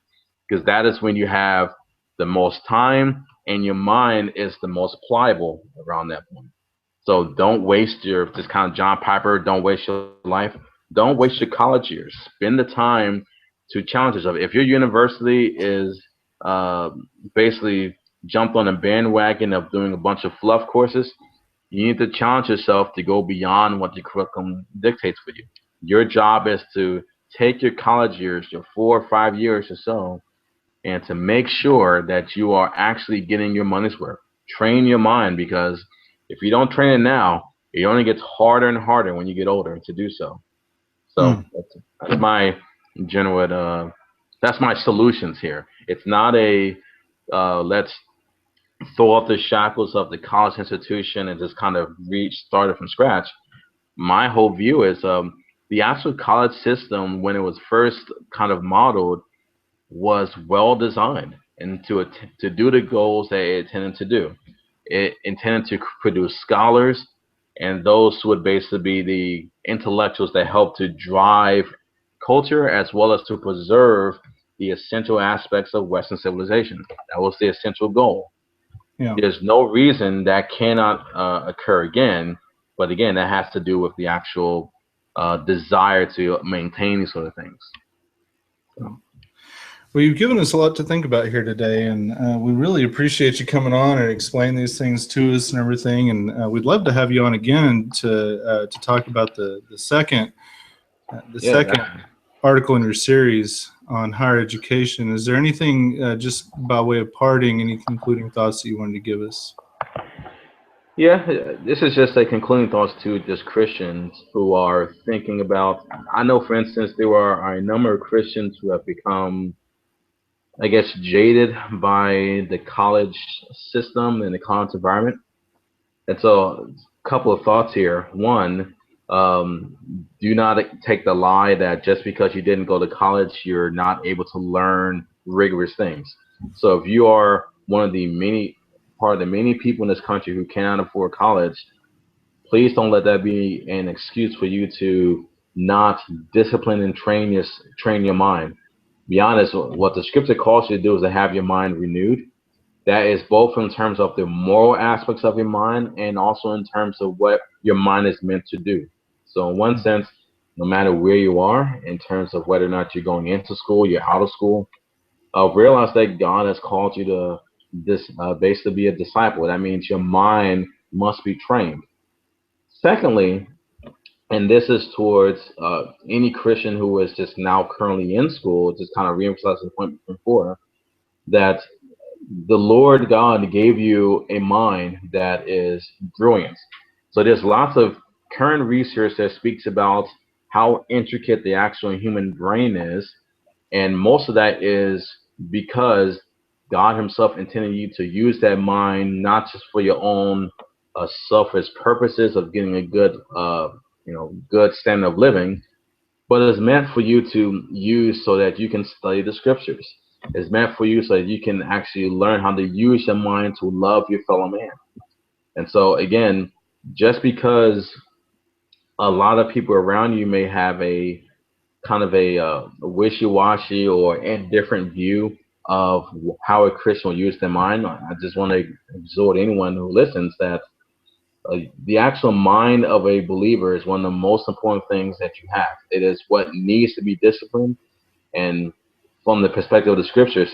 because that is when you have the most time and your mind is the most pliable around that point. So don't waste your this kind of John Piper. Don't waste your life. Don't waste your college years. Spend the time to challenge yourself. If your university is uh, basically jumped on a bandwagon of doing a bunch of fluff courses, you need to challenge yourself to go beyond what the curriculum dictates for you. Your job is to take your college years, your 4 or 5 years or so, and to make sure that you are actually getting your money's worth. Train your mind because if you don't train it now, it only gets harder and harder when you get older to do so. So Mm. that's my general. That's my solutions here. It's not a let's throw off the shackles of the college institution and just kind of start it from scratch. My whole view is the actual college system when it was first kind of modeled was well designed and to do the goals that it intended to do. It intended to produce scholars and those would basically be the intellectuals that help to drive culture as well as to preserve the essential aspects of Western civilization. That was the essential goal. Yeah. There's no reason that cannot occur again, but again, that has to do with the actual desire to maintain these sort of things. Yeah. So, Well, you've given us a lot to think about here today, and we really appreciate you coming on and explaining these things to us and everything. And we'd love to have you on again to talk about the yeah, second article in your series on higher education. Is there anything, just by way of parting, any concluding thoughts that you wanted to give us? yeah, this is just a concluding thoughts to just Christians who are thinking about. I know, for instance, there are a number of Christians who have become I guess, jaded by the college system and the college environment. And so, a couple of thoughts here. One, um, do not take the lie that just because you didn't go to college, you're not able to learn rigorous things. So, if you are one of the many part of the many people in this country who cannot afford college, please don't let that be an excuse for you to not discipline and train your mind. Be honest, what the scripture calls you to do is to have your mind renewed. That is both in terms of the moral aspects of your mind and also in terms of what your mind is meant to do. So, in one sense, no matter where you are, in terms of whether or not you're going into school, you're out of school, realize that God has called you to this basically be a disciple. That means your mind must be trained. Secondly, and this is towards any Christian who is just now currently in school, just kind of reemphasizing the point before, that the Lord God gave you a mind that is brilliant. So there's lots of current research that speaks about how intricate the actual human brain is, and most of that is because God Himself intended you to use that mind not just for your own selfish purposes of getting a good, good standard of living, but it's meant for you to use so that you can study the scriptures. It's meant for you so that you can actually learn how to use your mind to love your fellow man. And so, again, just because a lot of people around you may have a kind of a wishy-washy or indifferent view of how a Christian will use their mind, I just want to exhort anyone who listens that the actual mind of a believer is one of the most important things that you have. It is what needs to be disciplined, and from the perspective of the scriptures,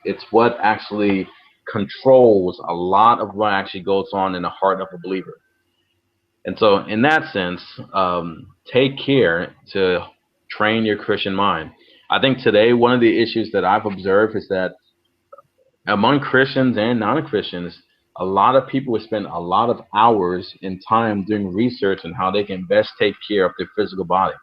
it's what actually controls a lot of what actually goes on in the heart of a believer. And so, in that sense, take care to train your Christian mind. I think today one of the issues that I've observed is that among Christians and non-Christians, a lot of people spend a lot of hours in time doing research on how they can best take care of their physical body,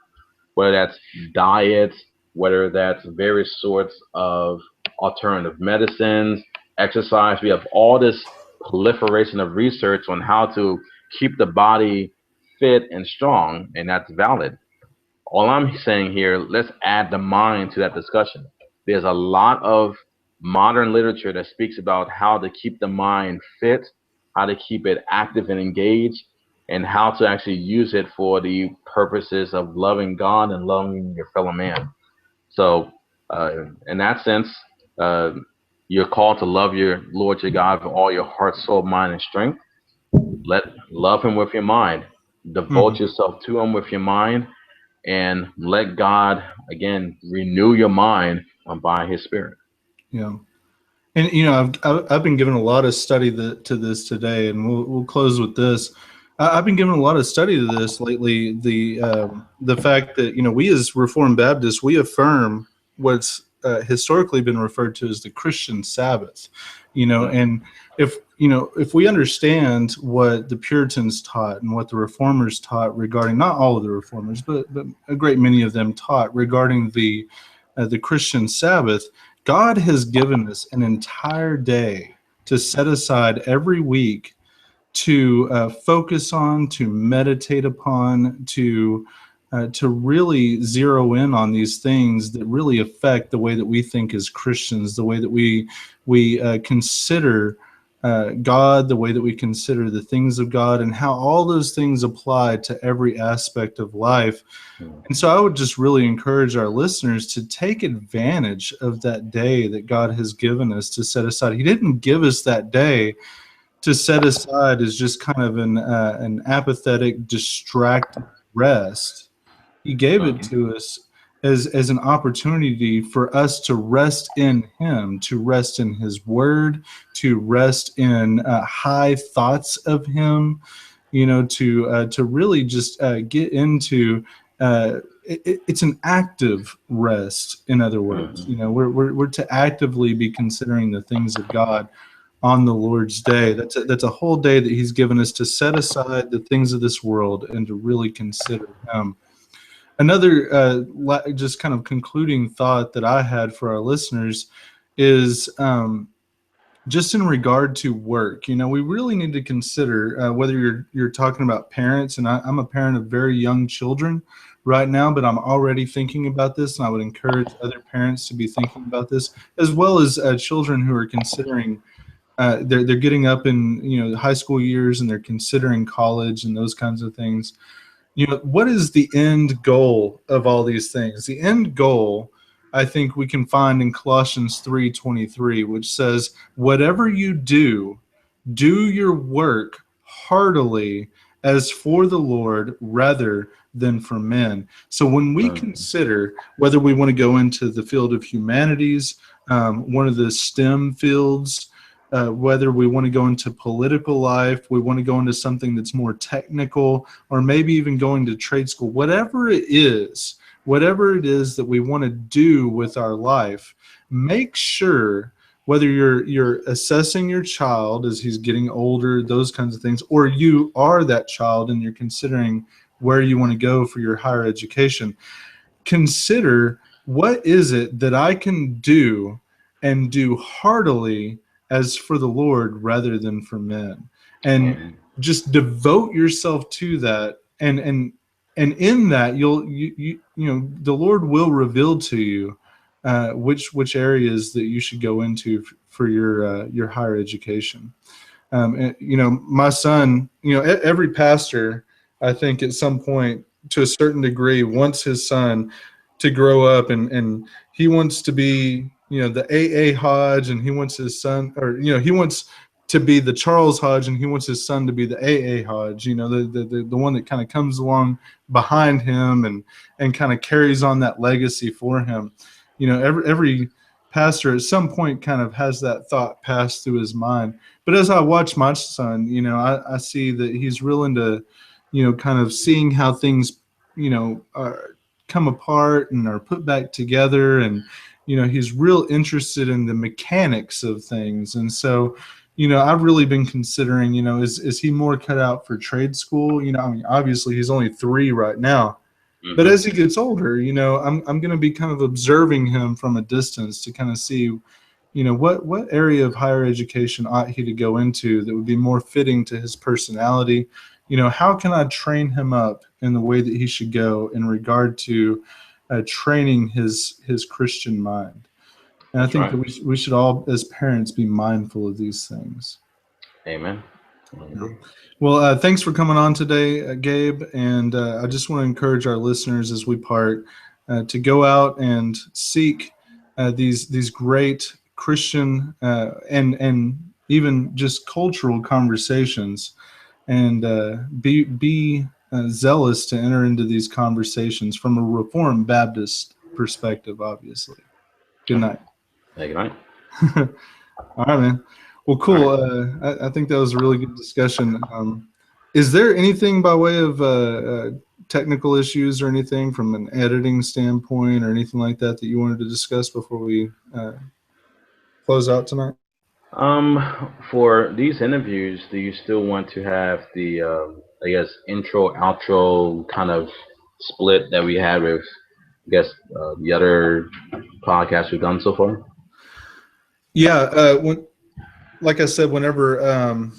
whether that's diet, whether that's various sorts of alternative medicines, exercise. We have all this proliferation of research on how to keep the body fit and strong, and that's valid. All I'm saying here, let's add the mind to that discussion. There's a lot of modern literature that speaks about how to keep the mind fit, how to keep it active and engaged, and how to actually use it for the purposes of loving God and loving your fellow man. So, in that sense, uh, you're called to love your Lord your God with all your heart, soul, mind, and strength. Let love Him with your mind. Devote Mhm. yourself to Him with your mind, and let God again renew your mind by His Spirit. Yeah. And I've been given a lot of study to this today, and we'll close with this. I've been given a lot of study to this lately. The fact that we as Reformed Baptists, we affirm what's historically been referred to as the Christian Sabbath. And if we understand what the Puritans taught and what the Reformers taught regarding, not all of the Reformers, but a great many of them taught regarding the Christian Sabbath. God has given us an entire day to set aside every week to focus on, to meditate upon, to really zero in on these things that really affect the way that we think as Christians, the way that we consider God, the way that we consider the things of God, and how all those things apply to every aspect of life. And so I would just really encourage our listeners to take advantage of that day that God has given us to set aside. He didn't give us that day to set aside as just kind of an apathetic, distracted rest. He gave it Mhm. to us as an opportunity for us to rest in Him, to rest in His Word, to rest in high thoughts of Him, to really just get into. It's an active rest. In other words, Mhm. we're to actively be considering the things of God on the Lord's day. That's a whole day that He's given us to set aside the things of this world and to really consider Him. Another just kind of concluding thought that I had for our listeners is just in regard to work. We really need to consider whether you're talking about parents, and I'm a parent of very young children right now, but I'm already thinking about this, and I would encourage other parents to be thinking about this, as well as children who are considering. They're getting up in high school years, and they're considering college and those kinds of things. What is the end goal of all these things? The end goal, I think we can find in Colossians 3:23, which says, whatever you do your work heartily as for the Lord rather than for men. So when we Mm, consider whether we want to go into the field of humanities, one of the STEM fields, whether we want to go into political life, we want to go into something that's more technical, or maybe even going to trade school, whatever it is that we want to do with our life, make sure whether you're assessing your child as he's getting older, those kinds of things, or you are that child and you're considering where you want to go for your higher education, consider what is it that I can do and do heartily as for the Lord rather than for men. And amen. just devote yourself to that, and in that the Lord will reveal to you which areas that you should go into for your higher education. And, my son, every pastor, I think at some point to a certain degree wants his son to grow up, and he wants to be, the AA Hodge, and he wants his son, or, he wants to be the Charles Hodge, and he wants his son to be the AA Hodge, the one that kind of comes along behind him and kind of carries on that legacy for him. Every pastor at some point kind of has that thought pass through his mind. But as I watch my son, I see that he's real into, kind of seeing how things, come apart and are put back together. And, he's real interested in the mechanics of things. And so, I've really been considering, is he more cut out for trade school? I mean, obviously he's only 3 right now. But Hmm. as he gets older, I'm going to be kind of observing him from a distance to kind of see, what area of higher education ought he to go into that would be more fitting to his personality. How can I train him up in the way that he should go in regard to training his Christian mind? And I That's think right. that we should all, as parents, be mindful of these things. Amen. I Yeah. agree. Well, thanks for coming on today, Gabe. And I just want to encourage our listeners as we part to go out and seek these great Christian and even just cultural conversations, and be zealous to enter into these conversations from a Reformed Baptist perspective. Obviously. Good Okay. night. Good night. All right, man. Well, All cool. right. I think that was a really good discussion. Is there anything by way of technical issues or anything from an editing standpoint or anything like that that you wanted to discuss before we close out tonight? For these interviews, do you still want to have the, I guess, intro, outro kind of split that we had with, I guess, the other podcasts we've done so far? Yeah. Like I said, whenever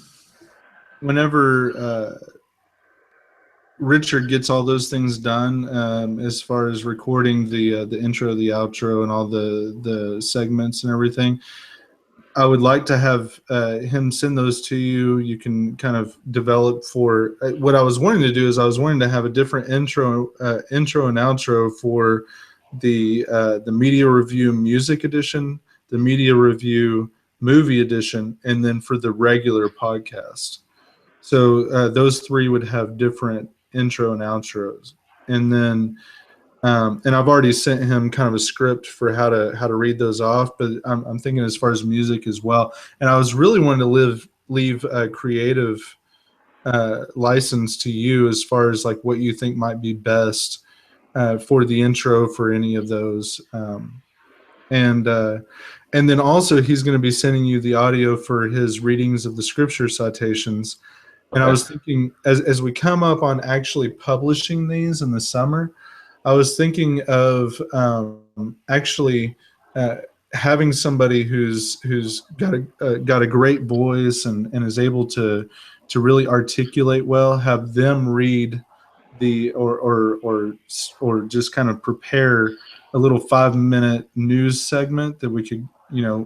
Richard gets all those things done, as far as recording the intro, the outro, and all the segments and everything, I would like to have him send those to you. You can kind of develop for what I was wanting to do is I was wanting to have a different intro and outro for the media review music edition, the media review movie edition, and then for the regular podcast. So those 3 would have different intro and outros, and then and I've already sent him kind of a script for how to read those off. But I'm thinking as far as music as well. And I was really wanting to leave a creative license to you as far as like what you think might be best for the intro for any of those. And and then also he's going to be sending you the audio for his readings of the scripture citations. And I Okay. was thinking, as we come up on actually publishing these in the summer, I was thinking of actually having somebody who's got a great voice and is able to really articulate well, have them read the or just kind of prepare a little 5-minute news segment that we could,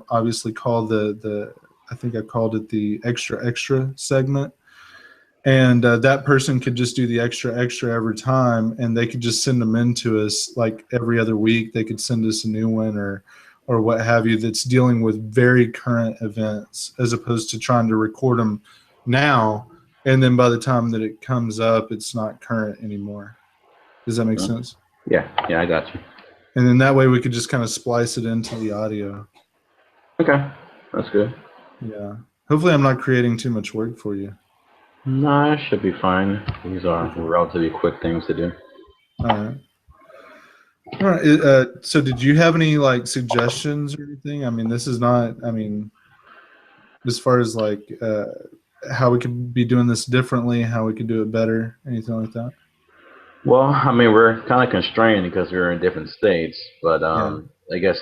obviously call the I think I called it the extra segment. And that person could just do the extra every time, and they could just send them in to us like every other week. They could send us a new one or what have you, that's dealing with very current events, as opposed to trying to record them now, and then by the time that it comes up, it's not current anymore. Does that make sense? Yeah, I got you. And then that way we could just kind of splice it into the audio. Okay, that's good. Yeah. Hopefully I'm not creating too much work for you. No, it should be fine. These are relatively quick things to do. All right. All right. So did you have any like suggestions or anything? I mean, this is not, as far as like how we could be doing this differently, how we could do it better, anything like that? Well, I mean, we're kind of constrained because we're in different states, but Yeah. I guess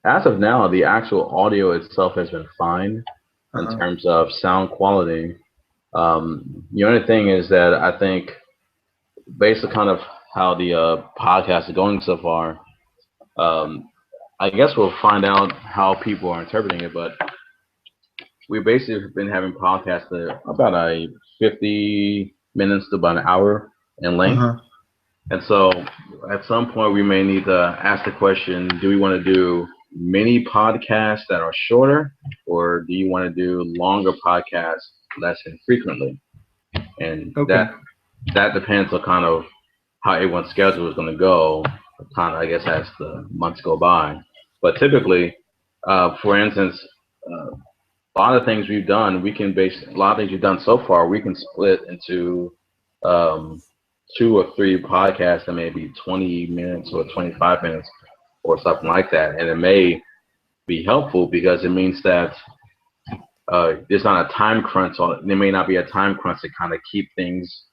as of now, the actual audio itself has been fine in Uh-huh. terms of sound quality. The only thing is that I think, based on kind of how the podcast is going so far, um, I guess we'll find out how people are interpreting it. But we basically have been having podcasts that are about a 50 minutes to about an hour in length. Uh-huh. And so at some point, we may need to ask the question, do we want to do mini podcasts that are shorter, or do you want to do longer podcasts less infrequently? And Okay. that depends on kind of how everyone's schedule is going to go, kind of, I guess, as the months go by. But typically, for instance, a lot of things we've done, a lot of things we've done so far, we can split into um, 2 or 3 podcasts that may be 20 minutes or 25 minutes or something like that. And it may be helpful because it means that there's not a time crunch on it. There may not be a time crunch to kind of keep things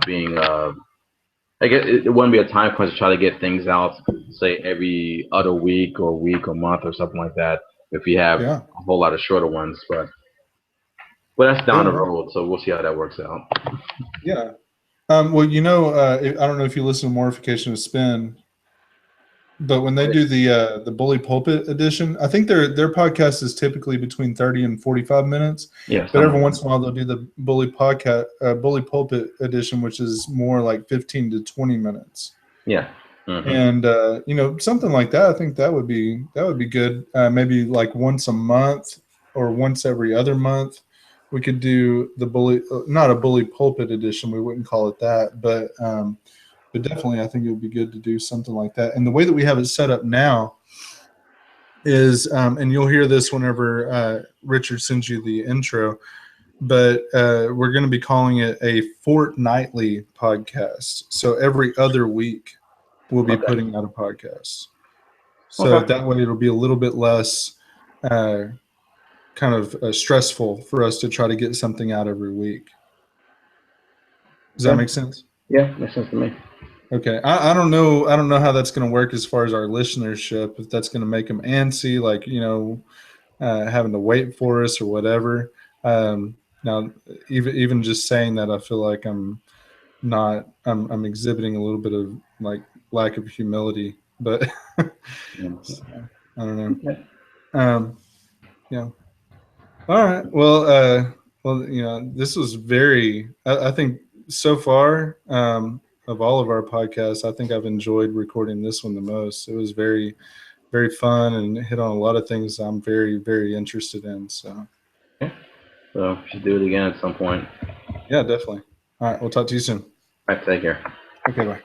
being, I guess it wouldn't be a time crunch to try to get things out, say, every other week or month or something like that, if you have Yeah. a whole lot of shorter ones. But that's down Yeah. the Right. road, so we'll see how that works out. Yeah. Well, I don't know if you listen to Mortification of Spin, but when they do the Bully Pulpit edition, I think their podcast is typically between 30 and 45 minutes. Yeah, But every something. once in a while they'll do the Bully Pulpit edition, which is more like 15 to 20 minutes. Yeah. Hmm. And something like that, I think that would be good. Maybe like once a month or once every other month, we could do the not a Bully Pulpit edition. We wouldn't call it that, but definitely, I think it would be good to do something like that. And the way that we have it set up now is, and you'll hear this whenever Richard sends you the intro, but we're going to be calling it a fortnightly podcast. So every other week, we'll be Okay. putting out a podcast. So Okay. that way, it'll be a little bit less kind of stressful for us to try to get something out every week. Does that Okay. make sense? Yeah, makes sense to me. Okay, I don't know. I don't know how that's going to work as far as our listenership. If that's going to make them antsy, like having to wait for us or whatever. Now, even just saying that, I feel like I'm not. I'm exhibiting a little bit of like lack of humility, but so, I don't know. Okay. Yeah. All right. Well, this was very. I think so far, of all of our podcasts, I think I've enjoyed recording this one the most. It was very, very fun and hit on a lot of things I'm very, very interested in. So, Yeah. So we should do it again at some point. yeah, definitely. All right. We'll talk to you soon. All right, take care. Okay. Bye.